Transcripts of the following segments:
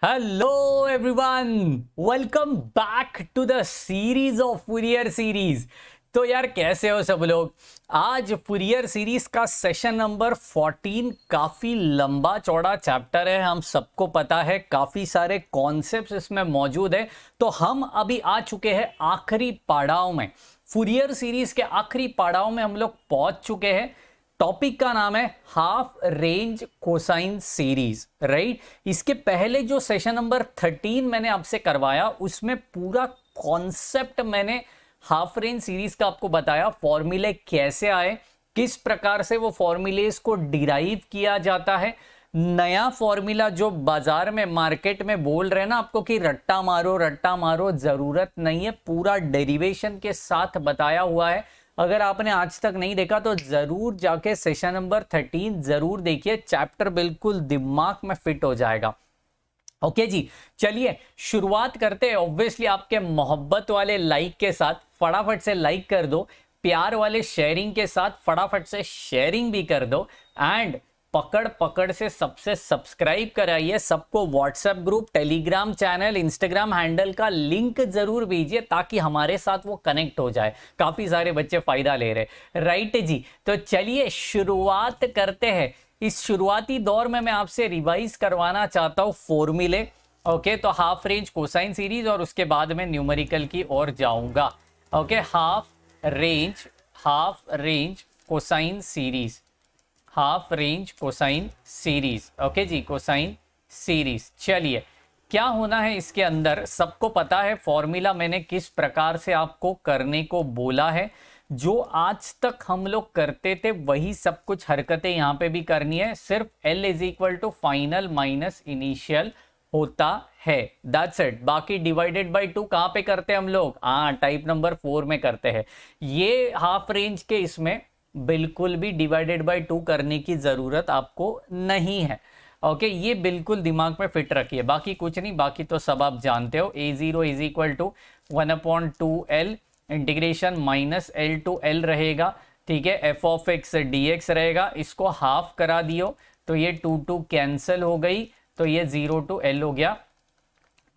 Hello everyone, welcome back to the series of Fourier series. तो यार कैसे हो सब लोग। आज फुरियर सीरीज का सेशन नंबर 14 काफी लंबा चौड़ा चैप्टर है, हम सबको पता है, काफी सारे कॉन्सेप्ट्स इसमें मौजूद है। तो हम अभी आ चुके हैं आखिरी पड़ाव में, फुरियर सीरीज के आखिरी पड़ाव में हम लोग पहुंच चुके हैं। टॉपिक का नाम है half range cosine series, right. इसके पहले जो सेशन नंबर 13 मैंने आपसे करवाया उसमें पूरा कॉन्सेप्ट मैंने हाफ रेंज सीरीज का आपको बताया, फॉर्मूले कैसे आए, किस प्रकार से वो फॉर्मूलेस को डिराइव किया जाता है। नया फॉर्मूला जो बाजार में मार्केट में बोल रहे हैं ना आपको कि रट्टा मारो, जरूरत नहीं है, पूरा डेरिवेशन के साथ बताया हुआ है। अगर आपने आज तक नहीं देखा तो जरूर जाके सेशन नंबर 13 जरूर देखिए, चैप्टर बिल्कुल दिमाग में फिट हो जाएगा। ओके जी, चलिए शुरुआत करते हैं। ऑब्वियसली आपके मोहब्बत वाले लाइक के साथ फटाफट से लाइक कर दो, प्यार वाले शेयरिंग के साथ फटाफट से शेयरिंग भी कर दो, एंड पकड़ पकड़ से सबसे सब्सक्राइब कराइए। सबको WhatsApp group, Telegram channel, Instagram handle का लिंक जरूर भेजिए ताकि हमारे साथ वो कनेक्ट हो जाए। काफी सारे बच्चे फायदा ले रहे, राइट जी। तो चलिए शुरुआत करते हैं। इस शुरुआती दौर में मैं आपसे रिवाइज करवाना चाहता हूँ फॉर्मूले। ओके, तो हाफ रेंज कोसाइन सीरीज और उसके बाद में न्यूमेरिकल की ओर जाऊंगा। Okay, half range cosine series, half range cosine series. Okay जी, कोसाइन सीरीज। चलिए क्या होना है इसके अंदर सबको पता है, फॉर्मूला मैंने किस प्रकार से आपको करने को बोला है। जो आज तक हम लोग करते थे वही सब कुछ हरकतें यहाँ पे भी करनी है, सिर्फ L is equal to final minus initial होता है, दैट्स इट। बाकी डिवाइडेड बाय 2 कहाँ पे करते हैं हम लोग? टाइप नंबर 4 में करते हैं। ये हाफ रेंज के इसमें बिल्कुल भी डिवाइडेड बाय 2 करने की जरूरत आपको नहीं है। ओके, ये बिल्कुल दिमाग में फिट रखिए, बाकी कुछ नहीं, बाकी तो सब आप जानते हो। A0 is equal to 1/2L integration minus L to L रहेगा, ठीक है। f ऑफ x dx रहेगा, इसको हाफ करा दियो तो ये 2 कैंसिल हो गई, तो ये 0 टू L हो गया।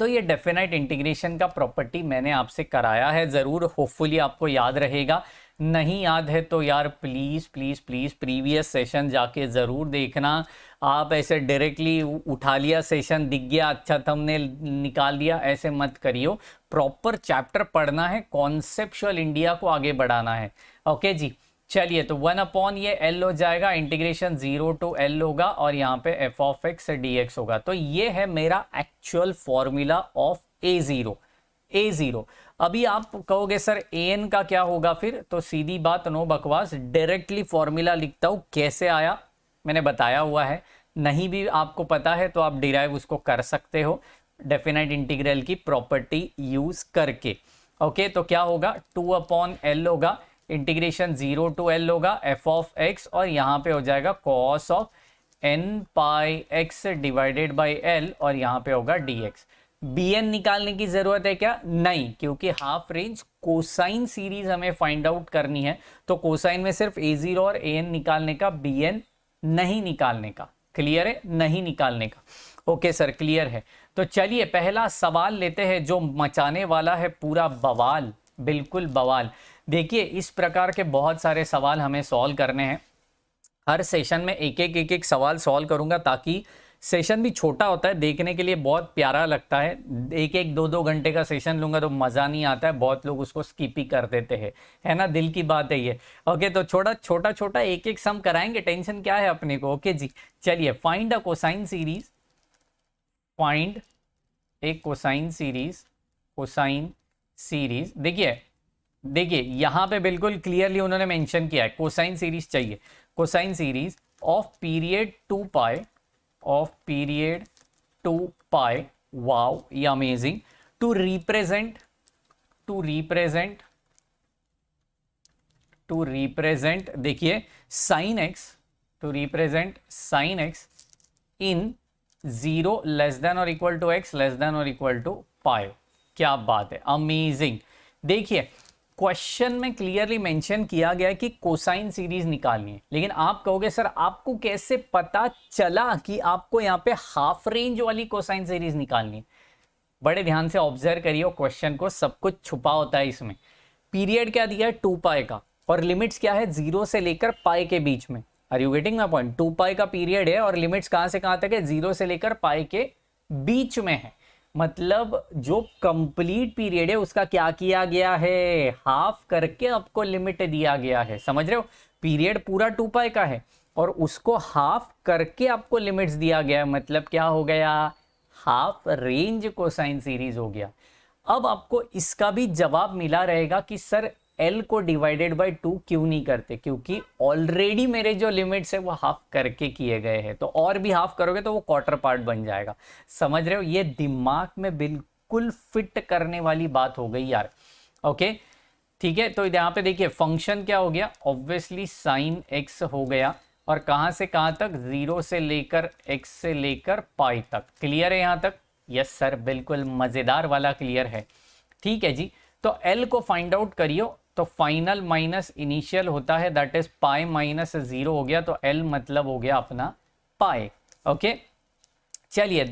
तो ये डेफिनेट इंटीग्रेशन का प्रॉपर्टी मैंने आपसे कराया है, जरूर होपफुली आपको याद रहेगा। नहीं याद है तो यार please please please previous session जाके जरूर देखना। आप ऐसे डायरेक्टली उठा लिया, सेशन दिख गया, अच्छा थंबनेल निकाल दिया, ऐसे मत करियो। प्रॉपर चैप्टर पढ़ना है, कॉन्सेप्चुअल इंडिया को आगे बढ़ाना है। ओके जी, चलिए तो 1 ये L हो जाएगा, इंटीग्रेशन 0 टू L होगा और यहाँ पे f ऑफ x dx होगा। तो ये है मेरा एक्चुअल फॉर्मूला ऑफ A0। अभी आप कहोगे सर an का क्या होगा फिर, तो सीधी बात, नो बकवास, डायरेक्टली फॉर्मूला लिखता हूं। कैसे आया मैंने बताया हुआ है, नहीं भी आपको पता है तो आप डिराइव उसको कर सकते हो डेफिनेट इंटीग्रल की प्रॉपर्टी यूज करके। ओके, तो क्या होगा 2/L होगा, इंटीग्रेशन 0 टू L होगा, f ऑफ x और यहाँ पे हो जाएगा cos of n pi x divided by L और यहाँ पे होगा dx। bn निकालने की जरूरत है क्या? नहीं, क्योंकि हाफ रेंज कोसाइन सीरीज हमें फाइंड आउट करनी है, तो कोसाइन में सिर्फ A0 और an निकालने का, bn नहीं निकालने का। क्लियर है? नहीं निकालने का। ओके सर, क्लियर है। तो चलिए पहला सवाल लेते हैं जो मचाने वाला है पूरा बवाल, बिल्कुल बवाल। देखिए इस प्रकार के बहुत सारे सवाल हमें सॉल्व करने हैं। हर सेशन में एक एक सवाल सॉल्व करूंगा ताकि सेशन भी छोटा होता है, देखने के लिए बहुत प्यारा लगता है। 1-2 घंटे का सेशन लूंगा तो मज़ा नहीं आता है, बहुत लोग उसको स्किप ही कर देते हैं, है ना। दिल की बात है ये। ओके, तो छोटा एक सम कराएंगे, टेंशन क्या है अपने को। ओके जी, चलिए find a cosine series, find a cosine series. देखिए यहाँ पे बिल्कुल क्लियरली उन्होंने मेंशन किया है कोसाइन सीरीज चाहिए, cosine series of period 2 pi. Wow, ये अमेजिंग। टू रिप्रेजेंट देखिए sine x, to represent sine x in 0 less than और equal to x less than और इक्वल टू पाई। क्या बात है, अमेजिंग। देखिए क्वेश्चन में क्लियरली मेंशन किया गया है कि कोसाइन सीरीज निकालनी है, लेकिन आप कहोगे सर आपको कैसे पता चला कि आपको यहाँ पे हाफ रेंज वाली कोसाइन सीरीज निकालनी है? बड़े ध्यान से ऑब्जर्व करिए क्वेश्चन को, सब कुछ छुपा होता है इसमें। पीरियड क्या दिया है 2 पाई का, और लिमिट्स क्या है 0 से लेकर पाई के बीच में। Are you getting my point? 2 pi का पीरियड है और लिमिट्स कहां से कहां तक है, 0 से लेकर पाई के बीच में है। मतलब जो कंप्लीट पीरियड है उसका क्या किया गया है, हाफ करके आपको लिमिट दिया गया है। समझ रहे हो? पीरियड पूरा 2 पाई का है और उसको हाफ करके आपको लिमिट्स दिया गया है, मतलब क्या हो गया, हाफ रेंज कोसाइन सीरीज हो गया। अब आपको इसका भी जवाब मिला रहेगा कि सर L को डिवाइडेड बाय 2 क्यों नहीं करते, क्योंकि ऑलरेडी मेरे जो लिमिट्स है वो हाफ करके किए गए हैं, तो और भी हाफ करोगे तो वो क्वार्टर पार्ट बन जाएगा। समझ रहे हो? ये दिमाग में बिल्कुल फिट करने वाली बात हो गई यार। ओके ठीक है, तो यहाँ पे देखिए फंक्शन क्या हो गया, ऑब्वियसली साइन x हो गया, और कहां से कहां तक, 0 से लेकर x से लेकर पाई तक। क्लियर है यहाँ तक? यस सर, बिल्कुल मजेदार वाला क्लियर है। ठीक है जी, तो L को फाइंड आउट करियो, तो फाइनल माइनस इनिशियल होता है, दैट इज पाई माइनस 0 हो गया, तो L मतलब हो गया अपना पाई। ओके चलिए,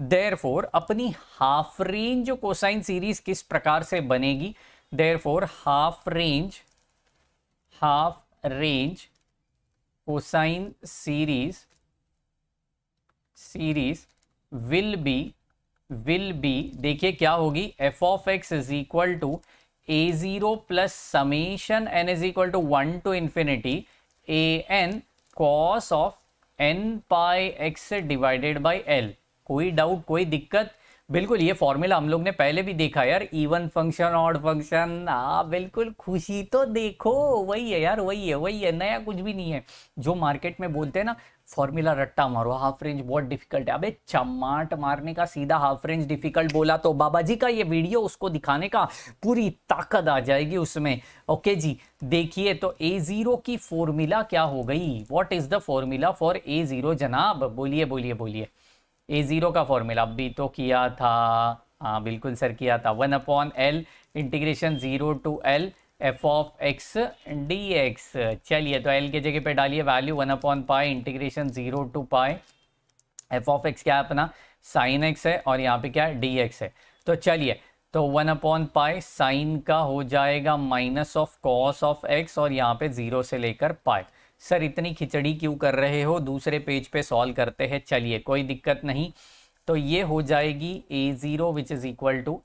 देयरफॉर अपनी हाफ रेंज कोसाइन सीरीज किस प्रकार से बनेगी, therefore half range cosine series will be देखिए क्या होगी, F of X is equal to a0 plus summation n is equal to 1 to infinity an cos of n pi x divided by l। कोई doubt, कोई दिक्कत? बिल्कुल, ये formula हम लोग ने पहले भी देखा यार, इवन फंक्शन ऑड फंक्शन। बिल्कुल, खुशी तो देखो, वही है यार, वही है, नया कुछ भी नहीं है। जो मार्केट में बोलते हैं ना फॉर्मूला रट्टा मारो, हाफ रेंज बहुत डिफिकल्ट है, अबे चमाट मारने का सीधा हाफ रेंज डिफिकल्ट बोला तो बाबा जी का ये वीडियो उसको दिखाने का पूरी ताकत आ जाएगी उसमें। ओके जी, देखिए तो a0 की फॉर्मूला क्या हो गई, what is the formula for a0 जनाब? बोलिए a0 का फॉर्मूला अभी तो किया था। हाँ बिल्कुल सर किया था, 1/L integration 0 to L F of x d x. चलिए तो L के जगह पे डालिए वैल्यू 1/पाई integration 0 to pi, f of x क्या है अपना साइन एक्स है, और यहाँ पे क्या है डी एक्स है। तो चलिए तो 1/पाई साइन का हो जाएगा minus of cos of x, और यहाँ पे 0 से लेकर पाई। सर इतनी खिचड़ी क्यों कर रहे हो, दूसरे पेज पे सॉल्व करते हैं। चलिए कोई दिक्कत नहीं, तो ये हो जाएगी a0 which is equal to,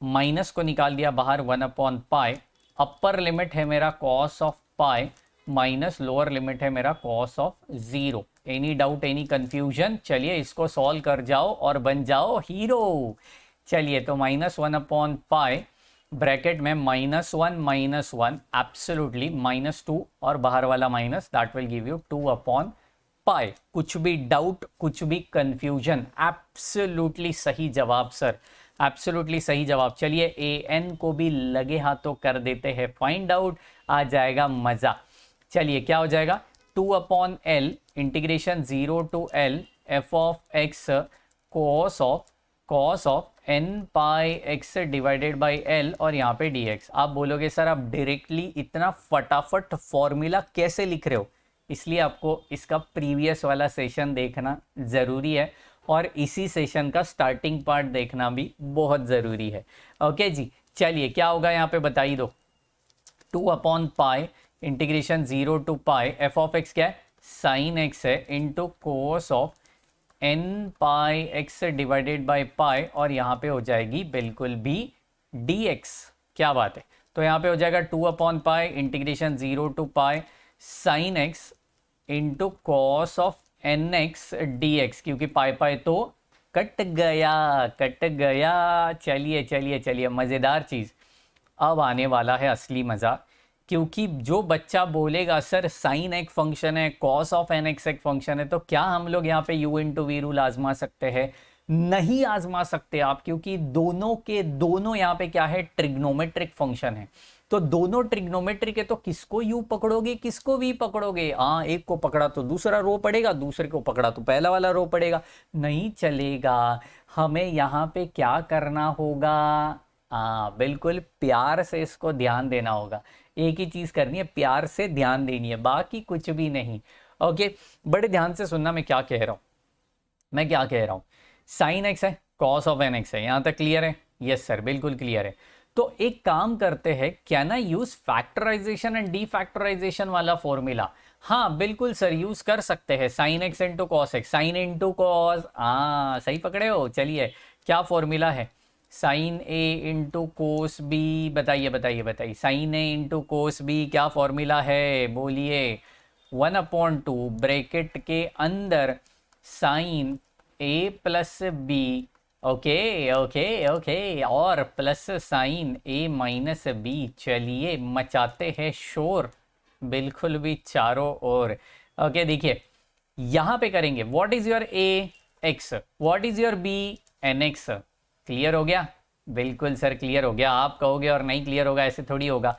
minus को निकाल दिया बाहर 1/पाई, अपर लिमिट है मेरा cos of pi minus lower limit है मेरा cos of 0। Any doubt, any confusion? चलिए इसको सॉल्व कर जाओ और बन जाओ हीरो। चलिए तो -1/पाई ब्रैकेट में -1 एब्सोल्युटली -2 और बाहर वाला minus, that will give you 2/पाई। कुछ भी डाउट, कुछ भी कंफ्यूजन? एब्सोल्युटली सही जवाब सर, एब्सोल्युटली सही जवाब। चलिए an को भी लगे हाथों कर देते हैं फाइंड आउट, आ जाएगा मजा। चलिए क्या हो जाएगा, 2/L integration 0 to L F of X cos of n pi x divided by l, और यहाँ पे dx। आप बोलोगे सर आप डायरेक्टली इतना फटाफट फॉर्मूला कैसे लिख रहे हो? इसलिए आपको इसका प्रीवियस वाला सेशन देखना ज़रूरी है, और इसी सेशन का स्टार्टिंग पार्ट देखना भी बहुत ज़रूरी है। ओके जी, चलिए क्या होगा यहाँ पे बताइए दो। 2/पाई integration 0 to pi, f of x क्या है साइन एक्स है, into cos of n pi x divided by pi, और यहाँ पे हो जाएगी बिल्कुल भी dx। क्या बात है, तो यहाँ पे हो जाएगा 2/पाई integration 0 to pi sine x into cos of nx dx, क्योंकि पाई तो कट गया। चलिए मज़ेदार चीज़ अब आने वाला है, असली मज़ा। क्योंकि जो बच्चा बोलेगा सर साइन एक फंक्शन है, कॉस ऑफ एन एक्स एक फंक्शन है, तो क्या हम लोग यहाँ पे u इंटू वी रूल आजमा सकते हैं? नहीं आजमा सकते आप, क्योंकि दोनों के दोनों यहाँ पे क्या है ट्रिग्नोमेट्रिक फंक्शन है। तो दोनों ट्रिग्नोमेट्रिक है, तो किसको u पकड़ोगे किसको v पकड़ोगे? हाँ, एक को पकड़ा तो दूसरा रो पड़ेगा, दूसरे को पकड़ा तो पहला वाला रो पड़ेगा, नहीं चलेगा। हमें यहाँ पे क्या करना होगा, हाँ बिल्कुल, प्यार से इसको ध्यान देना होगा। एक ही चीज करनी है, प्यार से ध्यान देनी है, बाकी कुछ भी नहीं। ओके, बड़े ध्यान से सुनना मैं क्या कह रहा हूँ। मैं क्या कह रहा हूँ, साइन एक्स है, कॉस ऑफ एन एक्स है, यहाँ तक क्लियर है? यस सर, बिल्कुल क्लियर है। तो एक काम करते हैं, can I use factorization and de factorization वाला फॉर्मूला? हाँ बिल्कुल सर, यूज कर सकते हैं। Sine x into cos x, sine into cos, हाँ सही पकड़े हो। चलिए, क्या फॉर्मूला है? Sine A into cos B, बताइए बताइए बताइए, sine A into cos B क्या फॉर्मूला है, बोलिए। 1/2 ब्रैकेट के अंदर sine A plus B, okay okay okay, और plus sine A minus B. चलिए मचाते हैं शोर, बिल्कुल भी चारों ओर। ओके देखिए, यहां पे करेंगे, what is your A X, what is your B N X. Clear हो गया? बिल्कुल सर क्लियर हो गया। आप कहोगे और नहीं क्लियर होगा, ऐसे थोड़ी होगा।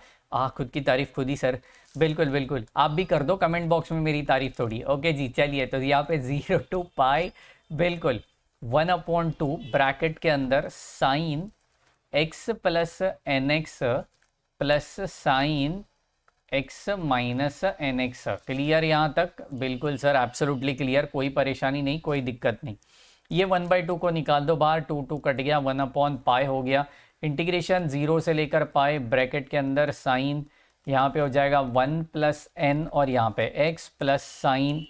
खुद की तारीफ खुद ही सर। बिल्कुल बिल्कुल, आप भी कर दो कमेंट बॉक्स में मेरी तारीफ थोड़ी। ओके जी, चलिए तो यहाँ पे 0 to पाई, बिल्कुल 1/2 ब्रैकेट के अंदर sine X plus N X plus sine X minus N X. Clear यहाँ तक? बिल्कुल सर, एब्सोल्युटली क्लियर, कोई परेशानी नहीं, कोई दिक्कत नहीं। ये 1/2 को निकाल दो बाहर, 2 कट गया, 1/पाई हो गया। इंटीग्रेशन 0 से लेकर पाई, ब्रैकेट के अंदर साइन, यहाँ पे हो जाएगा 1 प्लस एन और यहाँ पे x प्लस साइन,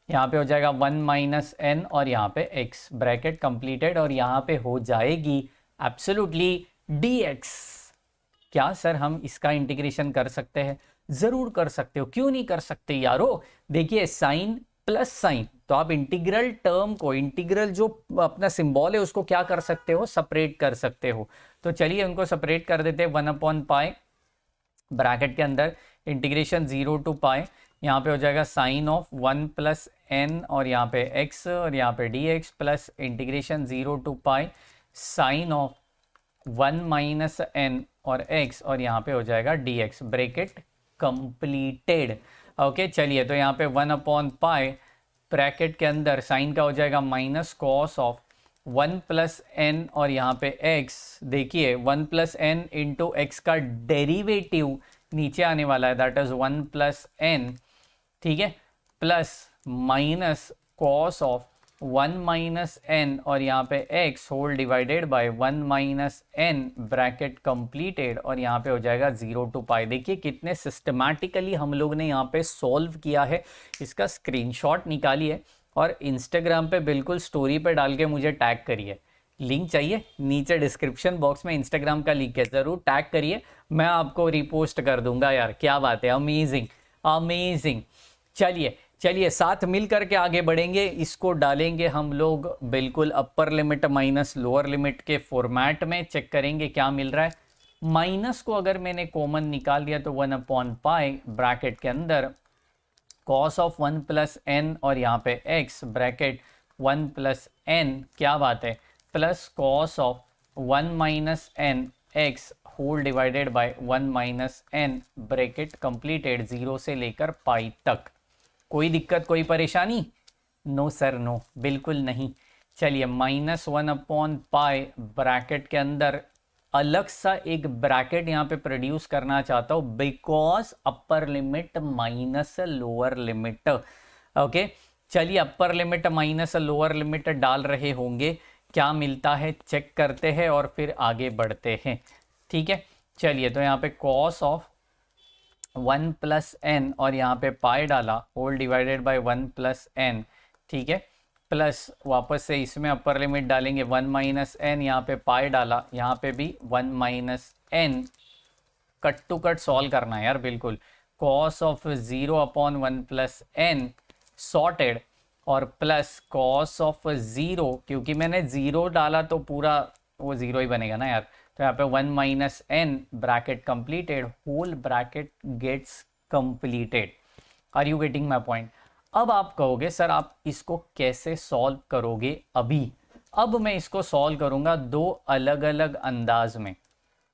यहाँ पे हो जाएगा 1 माइनस एन और यहाँ पे x, ब्रैकेट कंप्लीटेड, और यहाँ पे हो जाएगी एब्सोल्युटली dx। क्या सर हम इसका इंटीग्रेशन कर सकते हैं? जरूर कर सकते हो, क्यों नहीं कर सकते यारो। देखिए साइन प्लस साइन, तो आप इंटीग्रल टर्म को, इंटीग्रल जो अपना सिंबल है उसको क्या कर सकते हो, सेपरेट कर सकते हो। तो चलिए उनको सेपरेट कर देते हैं। 1/पाई ब्रैकेट के अंदर इंटीग्रेशन 0 to पाई, यहाँ पे हो जाएगा साइन ऑफ 1 प्लस एन और यहाँ पे x और यहाँ पे dx plus integration 0 to pi sine of 1 minus N और x और यहाँ पे हो जाएगा dx, ब्रैकेट कंप्लीटेड। ओके चलिए, तो यहाँ पे 1/पाई ब्रैकेट के अंदर साइन का हो जाएगा minus cos of 1 plus N और यहाँ पे x। देखिए 1 प्लस एन इंटू एक्स का डेरिवेटिव नीचे आने वाला है, दैट इज 1 प्लस एन, ठीक है, plus minus cos of 1 minus N और यहाँ पे x whole divided by 1 minus N, bracket completed, और यहाँ पे हो जाएगा 0 to पाई। देखिए कितने सिस्टमैटिकली हम लोग ने यहाँ पे सॉल्व किया है। इसका स्क्रीनशॉट निकालिए और इंस्टाग्राम पे बिल्कुल स्टोरी पे डाल के मुझे टैग करिए। लिंक चाहिए? नीचे डिस्क्रिप्शन बॉक्स में इंस्टाग्राम का लिंक है, ज़रूर टैग करिए, मैं आपको रिपोस्ट कर दूंगा। यार क्या बात है, अमेजिंग अमेजिंग। चलिए चलिए, साथ मिल करके आगे बढ़ेंगे। इसको डालेंगे हम लोग बिल्कुल अपर लिमिट माइनस लोअर लिमिट के फॉर्मेट में, चेक करेंगे क्या मिल रहा है। माइनस को अगर मैंने कॉमन निकाल दिया तो 1/पाई ब्रैकेट के अंदर कॉस ऑफ 1 प्लस एन और यहाँ पे x, ब्रैकेट 1 प्लस एन, क्या बात है, plus cos of 1 minus N x whole divided by 1 minus N, bracket completed, 0 से लेकर पाई तक। कोई दिक्कत, कोई परेशानी? नो सर नो, बिल्कुल नहीं। चलिए -1/पाई ब्रैकेट के अंदर अलग सा एक ब्रैकेट यहाँ पे प्रोड्यूस करना चाहता हूँ, because upper limit minus lower limit. Okay चलिए, upper limit minus lower limit डाल रहे होंगे, क्या मिलता है चेक करते हैं और फिर आगे बढ़ते हैं। ठीक है, चलिए तो यहाँ पे कॉस ऑफ 1 प्लस एन और यहाँ पे पाई डाला, whole divided by 1 plus N, ठीक है, प्लस वापस से इसमें अपर लिमिट डालेंगे 1 माइनस एन, यहाँ पे पाई डाला, यहाँ पे भी 1 minus N, cut to cut solve करना है यार बिल्कुल। Cos of 0/1 plus N sorted, और प्लस कॉस ऑफ 0, क्योंकि मैंने 0 डाला तो पूरा वो 0 ही बनेगा ना यार, तो यहाँ पे 1 minus N, bracket completed, whole bracket gets completed. Are you getting my point? अब आप कहोगे सर आप इसको कैसे सॉल्व करोगे अभी? अब मैं इसको सॉल्व करूंगा दो अलग अलग अंदाज में,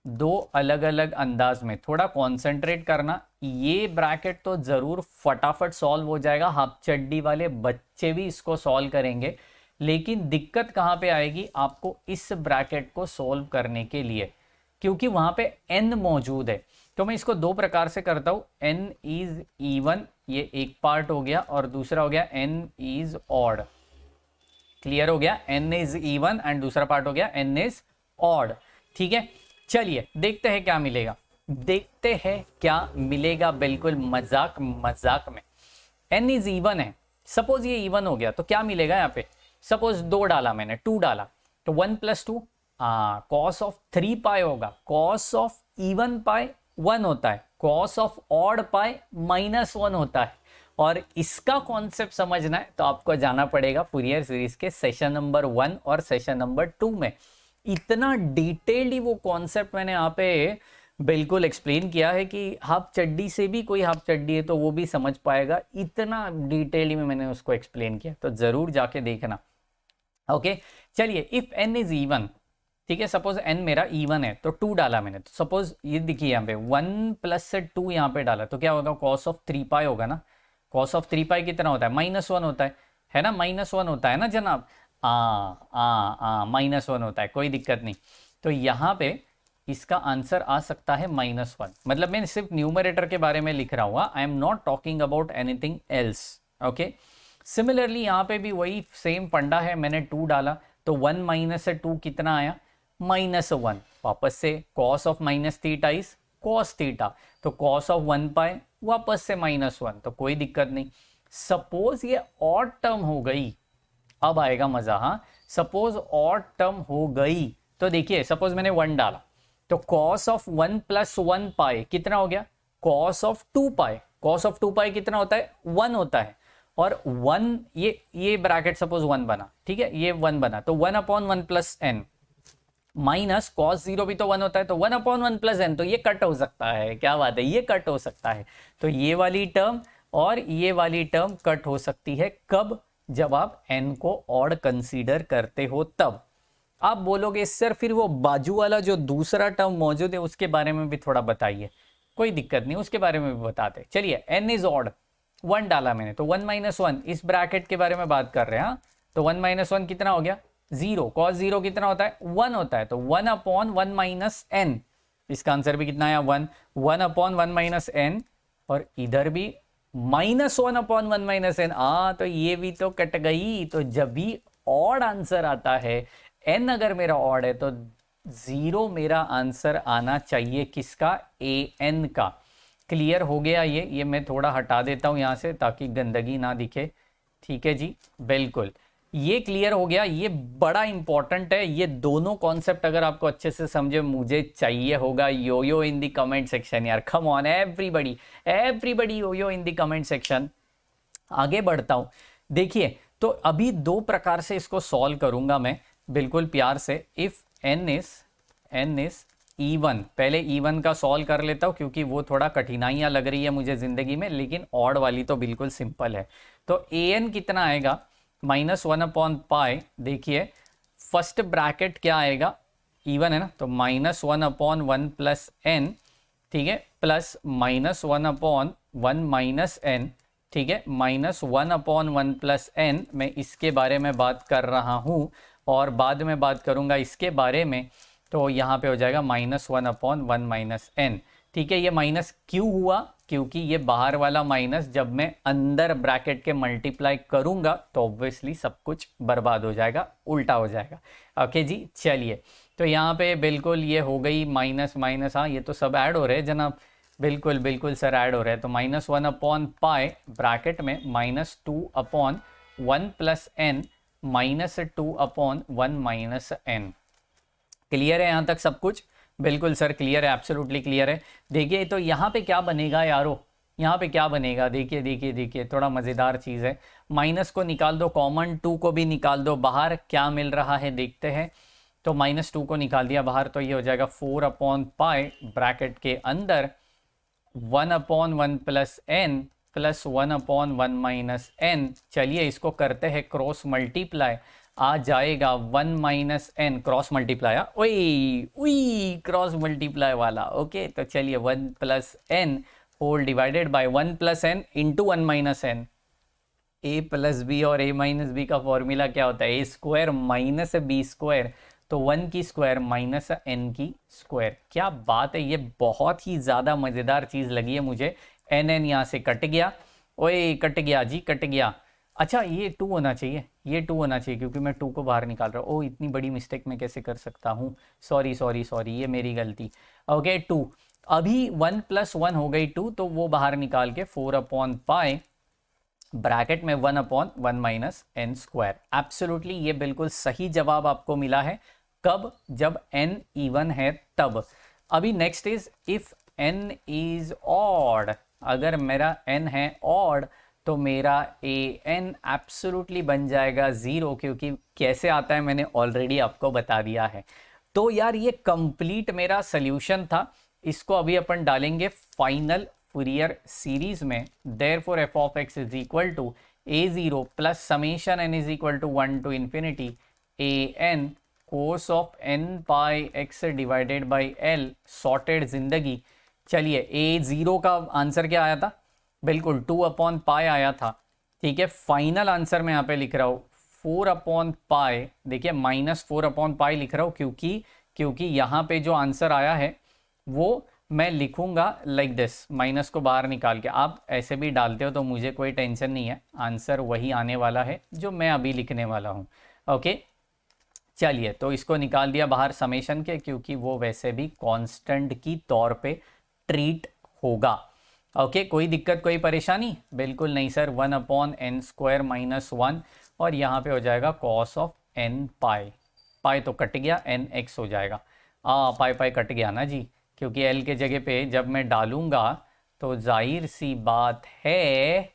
दो अलग अलग अंदाज में। थोड़ा कॉन्सेंट्रेट करना, ये ब्रैकेट तो जरूर फटाफट सॉल्व हो जाएगा, हाफ चड्डी वाले बच्चे भी इसको सॉल्व करेंगे, लेकिन दिक्कत कहाँ पे आएगी आपको इस ब्रैकेट को सॉल्व करने के लिए? क्योंकि वहां पे n मौजूद है। तो मैं इसको दो प्रकार से करता हूं, n इज इवन, ये एक पार्ट हो गया, और दूसरा हो गया n इज ऑड। क्लियर हो गया, n इज इवन एंड दूसरा पार्ट हो गया n इज ऑड। ठीक है, चलिए देखते हैं क्या मिलेगा, देखते हैं क्या मिलेगा। बिल्कुल मजाक मजाक में, n इज इवन है, सपोज ये इवन हो गया तो क्या मिलेगा यहाँ पे, सपोज 2 डाला मैंने, 2 डाला तो 1 + 2 कॉस ऑफ 3 पाई होगा। कॉस ऑफ इवन पाई 1 होता है, कॉस ऑफ ऑड पाई -1 होता है। और इसका कॉन्सेप्ट समझना है तो आपको जाना पड़ेगा फूरियर सीरीज के सेशन नंबर 1 और सेशन नंबर 2 में। इतना डिटेल्ड वो कॉन्सेप्ट मैंने यहाँ पे बिल्कुल एक्सप्लेन किया है कि हाफ चड्डी से भी कोई हाफ चड्डी है तो वो भी समझ पाएगा, इतना डिटेल में मैंने उसको एक्सप्लेन किया, तो जरूर जाके देखना। ओके चलिए, इफ n इज इवन, ठीक है, सपोज n मेरा इवन है तो 2 डाला मैंने, तो सपोज ये देखिए यहाँ पे 1 + 2 यहाँ पे डाला तो क्या होगा, कॉस ऑफ 3 पाई होगा ना। कॉस ऑफ 3 पाई कितना होता है, -1 होता है ना, -1 होता है ना जनाब, -1 होता है, कोई दिक्कत नहीं। तो यहाँ पे इसका आंसर आ सकता है -1, मतलब मैं सिर्फ न्यूमरेटर के बारे में लिख रहा हूँ, I am not talking about anything else. Okay, similarly यहाँ पे भी वही सेम फंडा है, मैंने 2 डाला तो 1 - 2 कितना आया, -1। वापस से cos of -θ is cos theta, तो कॉस ऑफ 1 पाई वापस से -1, तो कोई दिक्कत नहीं। सपोज ये ऑड टर्म हो गई, अब आएगा मजा। हाँ, सपोज ऑड टर्म हो गई तो देखिए, सपोज मैंने 1 डाला तो कॉस ऑफ 1 + 1 पाई कितना हो गया, cos of 2 pi. Cos of 2 पाई कितना होता है, 1 होता है। और 1 ये ब्रैकेट सपोज 1 बना, ठीक है, ये 1 बना तो 1/1 + n माइनस कॉस 0 भी तो 1 होता है, तो 1/1 + n, तो ये कट हो सकता है। क्या बात है, ये कट हो सकता है। तो ये वाली टर्म और ये वाली टर्म कट हो सकती है, कब, जब आप n को ऑड कंसीडर करते हो तब। आप बोलोगे सर फिर वो बाजू वाला जो दूसरा टर्म मौजूद है उसके बारे में भी थोड़ा बताइए, कोई दिक्कत नहीं, उसके बारे में भी बताते। चलिए, n इज ऑड, 1 डाला मैंने तो 1 - 1, इस ब्रैकेट के बारे में बात कर रहे हैं। तो 1 - 1 कितना हो गया, 0। कॉस 0 कितना होता है, 1 होता है, तो 1/1 - n, इसका आंसर भी कितना आया, 1। 1/1 - n, और इधर भी -1/1 - n, तो ये भी तो कट गई। तो जब भी ऑड आंसर आता है, n अगर मेरा ऑड है तो 0 मेरा आंसर आना चाहिए, किसका, an का। क्लियर हो गया ये मैं थोड़ा हटा देता हूं यहां से ताकि गंदगी ना दिखे। ठीक है जी, बिल्कुल ये क्लियर हो गया। ये बड़ा इंपॉर्टेंट है, ये दोनों कॉन्सेप्ट अगर आपको अच्छे से समझे, मुझे चाहिए होगा यो इन द कमेंट सेक्शन यार, come on everybody yo in the comment section. आगे बढ़ता हूं, देखिए तो अभी 2 प्रकार से इसको सॉल्व करूंगा मैं, बिल्कुल प्यार से। इफ n इज इवन, पहले इवन का सॉल्व कर लेता हूं क्योंकि वो थोड़ा कठिनाइयां लग रही है मुझे जिंदगी में, लेकिन ऑड वाली तो बिल्कुल सिंपल है। तो an कितना आएगा, -1/π। देखिए फर्स्ट ब्रैकेट क्या आएगा, इवन है ना, तो -1/1 + n, ठीक है, प्लस -1/1 - n, ठीक है, -1/1 + n। मैं इसके बारे में बात कर रहा हूं और बाद में बात करूंगा इसके बारे में, तो यहाँ पे हो जाएगा -1/1 - n। ठीक है, ये माइनस क्यों हुआ, क्योंकि ये बाहर वाला माइनस जब मैं अंदर ब्रैकेट के मल्टीप्लाई करूंगा तो ऑब्वियसली सब कुछ बर्बाद हो जाएगा, उल्टा हो जाएगा। ओके जी, चलिए तो यहाँ पे बिल्कुल ये हो गई माइनस माइनस, हाँ ये तो सब ऐड हो रहे हैं जनाब, बिल्कुल सर ऐड हो रहे हैं। तो -1/π ब्रैकेट में -2/1 + n -2/1 - n। क्लियर है यहाँ तक सब कुछ, बिल्कुल सर क्लियर है, एब्सोल्युटली क्लियर है। देखिए तो यहाँ पे क्या बनेगा यारो, यहाँ पे क्या बनेगा, देखिए थोड़ा मज़ेदार चीज़ है। माइनस को निकाल दो, कॉमन 2 को भी निकाल दो बाहर, क्या मिल रहा है देखते हैं। तो -2 को निकाल दिया बाहर तो ये हो जाएगा 4/π ब्रैकेट के अंदर 1/1 + n + 1/1 - n। चलिए इसको करते हैं क्रॉस मल्टीप्लाई, आ जाएगा 1 - n क्रॉस मल्टीप्लाई, उई क्रॉस मल्टीप्लाई वाला। ओके तो चलिए 1 + n whole divided by 1 + n into 1 - n। a + b और a - b का फॉर्मूला क्या होता है, a² - b²। तो 1 की स्क्वायर माइनस n की स्क्वायर। क्या बात है, ये बहुत ही ज़्यादा मज़ेदार चीज़ लगी है मुझे। n यहाँ से कट गया, ओए कट गया जी, कट गया। अच्छा ये 2 होना चाहिए, ये 2 होना चाहिए क्योंकि मैं 2 को बाहर निकाल रहा हूँ। ओ इतनी बड़ी मिस्टेक मैं कैसे कर सकता हूँ, सॉरी सॉरी सॉरी, ये मेरी गलती। ओके 2, अभी 1 + 1 हो गई 2, तो वो बाहर निकाल के 4/π ब्रैकेट में 1/1 - n स्क्वायर। एब्सोल्युटली ये बिल्कुल सही जवाब आपको मिला है। कब? जब n इवन है तब। अभी next is if n is odd. अगर मेरा n है ऑड तो मेरा an एब्सोल्युटली बन जाएगा 0, क्योंकि कैसे आता है मैंने ऑलरेडी आपको बता दिया है। तो यार ये कंप्लीट मेरा सोल्यूशन था। इसको अभी अपन डालेंगे फाइनल फूरियर सीरीज में। Therefore f of x is equal to a0 plus summation n is equal to 1 to infinity an cos of n pi x divided by l sorted जिंदगी। चलिए a0 का answer क्या आया था? बिल्कुल 2/π आया था। ठीक है, फाइनल आंसर मैं यहाँ पे लिख रहा हूँ 4/π। देखिए -4/π लिख रहा हूँ क्योंकि यहाँ पे जो आंसर आया है वो मैं लिखूंगा लाइक दिस, माइनस को बाहर निकाल के। आप ऐसे भी डालते हो तो मुझे कोई टेंशन नहीं है, आंसर वही आने वाला है जो मैं अभी लिखने वाला हूँ। ओके चलिए, तो इसको निकाल दिया बाहर समेशन के, क्योंकि वो वैसे भी कांस्टेंट की तौर पे ट्रीट होगा। ओके कोई दिक्कत कोई परेशानी? बिल्कुल नहीं सर। 1/n स्क्वायर माइनस 1 और यहाँ पे हो जाएगा कॉस ऑफ n पाई। पाई तो कट गया, nx हो जाएगा। पाई पाई कट गया ना जी, क्योंकि l के जगह पे जब मैं डालूंगा तो जाहिर सी बात है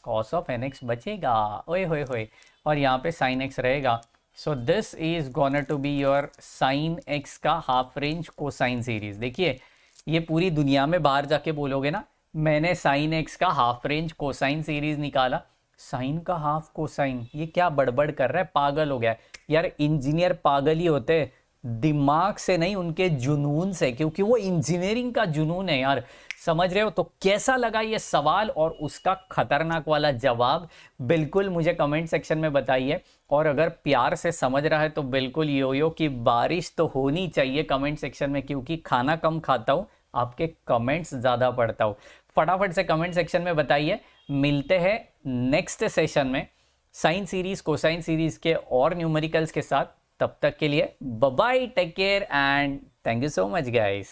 कॉस ऑफ nx बचेगा। ओए होए होए, और यहाँ पे साइन x रहेगा। So this is gonna to be your sine x का हाफ रेंज कोसाइन सीरीज। देखिए ये पूरी दुनिया में बाहर जाके बोलोगे ना मैंने साइन x का हाफ रेंज कोसाइन सीरीज निकाला। साइन का हाफ कोसाइन, ये क्या बड़बड़ कर रहा है, पागल हो गया है यार। इंजीनियर पागल ही होते हैं, दिमाग से नहीं उनके जुनून से, क्योंकि वो इंजीनियरिंग का जुनून है यार, समझ रहे हो। तो कैसा लगा ये सवाल और उसका खतरनाक वाला जवाब, बिल्कुल मुझे कमेंट सेक्शन में बताइए। और अगर प्यार से समझ रहा है तो बिल्कुल योयो की बारिश तो होनी चाहिए कमेंट सेक्शन में, क्योंकि खाना कम खाता हूँ, आपके कमेंट्स ज़्यादा पढ़ता हूँ। फटाफट से कमेंट सेक्शन में बताइए। मिलते हैं नेक्स्ट सेशन में साइन सीरीज कोसाइन सीरीज के और न्यूमेरिकल्स के साथ। तब तक के लिए bye bye, take care and thank you so much guys.